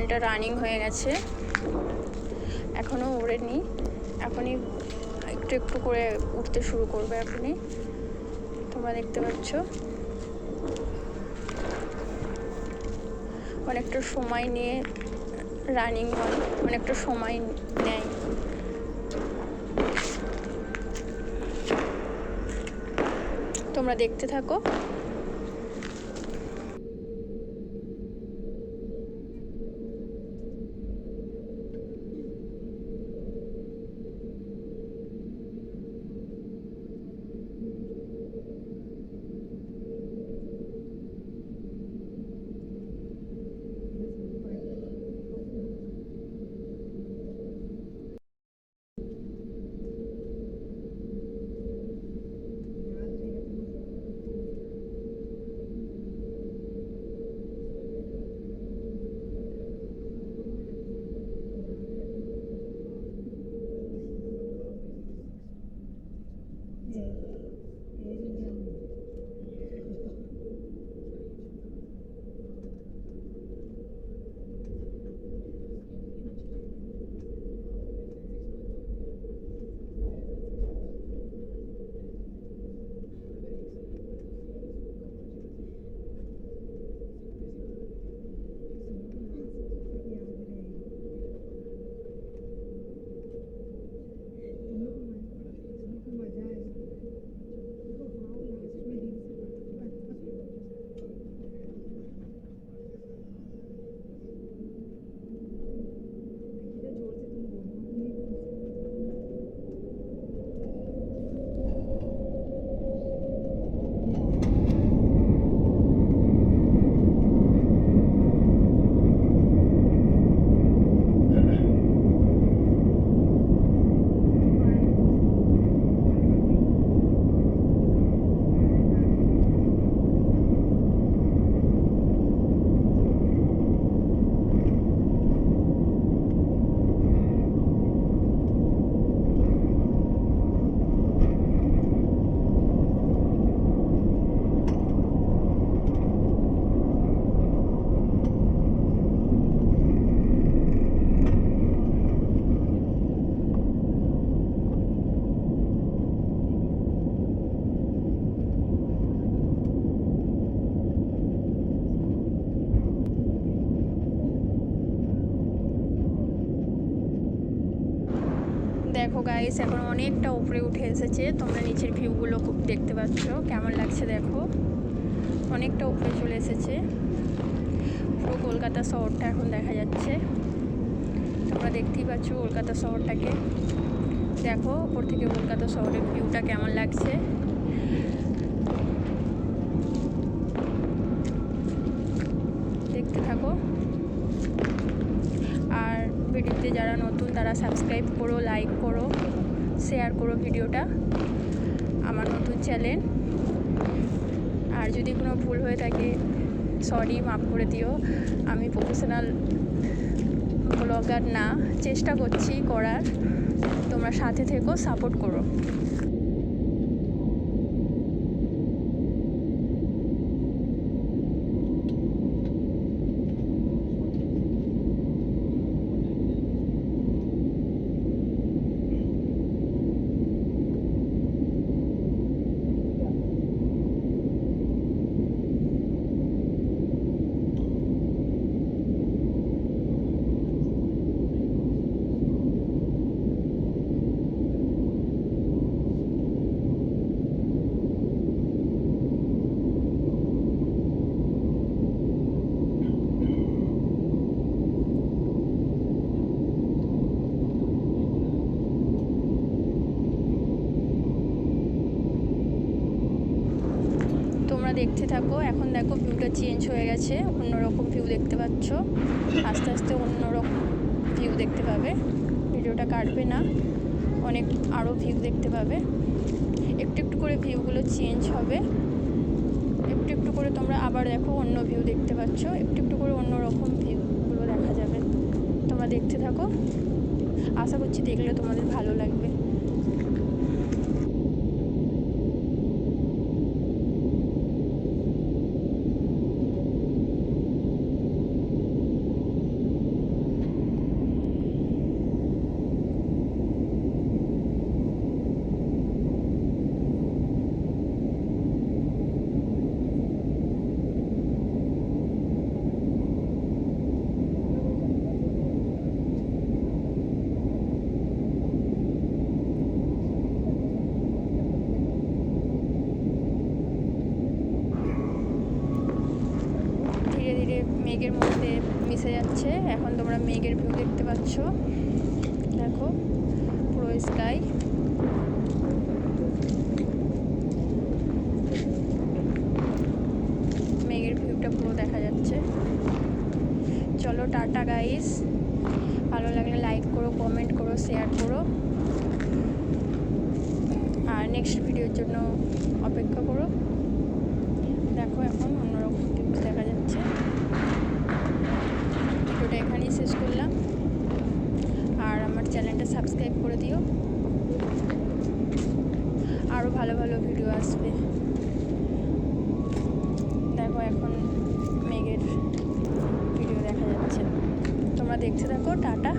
এটা রানিং হয়ে গেছে, এখনও ওড়েনি, এখনই একটু একটু করে উঠতে শুরু করবে। এখনই তোমরা দেখতে পাচ্ছ অনেকটা সময় নিয়ে রানিং হয়, অনেকটা সময় নেয়। তোমরা দেখতে থাকো। দেখো গাইস, এখন অনেকটা উপরে উঠে এসেছে, তোমরা নিচের ভিউগুলো খুব দেখতে পাচ্ছ, কেমন লাগছে দেখো, অনেকটা উপরে চলে এসেছে, পুরো কলকাতা শহরটা এখন দেখা যাচ্ছে। তোমরা দেখতেই পাচ্ছ কলকাতা শহরটাকে, দেখো উপর থেকে কলকাতা শহরের ভিউটা কেমন লাগছে। দেখতে থাকো, আর ভিডিওতে যারা নতুন তারা সাবস্ক্রাইব করো, লাইক করো, শেয়ার করো ভিডিওটা, আমার নতুন চ্যানেল। আর যদি কোনো ভুল হয়ে থাকে সরি, মাফ করে দিও, আমি প্রফেশনাল ব্লগার না, চেষ্টা করছি করার, তোমরা সাথে থেকো, সাপোর্ট করো। দেখতে থাকো। এখন দেখো ভিউটা চেঞ্জ হয়ে গেছে, অন্যরকম ভিউ দেখতে পাচ্ছ, আস্তে আস্তে অন্যরকম ভিউ দেখতে পাবে, ভিডিওটা কাটবে না, অনেক আরও ভিউ দেখতে পাবে, একটু একটু করে ভিউগুলো চেঞ্জ হবে, একটু একটু করে তোমরা আবার দেখো অন্য ভিউ দেখতে পাচ্ছ, একটু একটু করে অন্যরকম ভিউগুলো দেখা যাবে। তোমরা দেখতে থাকো, আশা করছি দেখলে তোমাদের ভালো লাগবে। মেঘের মধ্যে মিশে যাচ্ছে। এখন তোমরা মেঘের ভিউ দেখতে পাচ্ছ, দেখো পুরো স্কাই। মেঘের ভিউটা পুরো দেখা যাচ্ছে। চলো টাটা গাইস, ভালো লাগলে লাইক করো, কমেন্ট করো, শেয়ার করো, আর নেক্সট ভিডিওর জন্য অপেক্ষা করো। দেখো এখন অন্যরকম ভিউ দেখা যাচ্ছে। ভিডিওটা এখানেই শেষ করলাম, আর আমার চ্যানেলটা সাবস্ক্রাইব করে দিও, আরও ভালো ভালো ভিডিও আসবে। দেখো এখন মেঘের ভিডিও দেখা যাচ্ছে, তোমরা দেখতে থাকো। টাটা।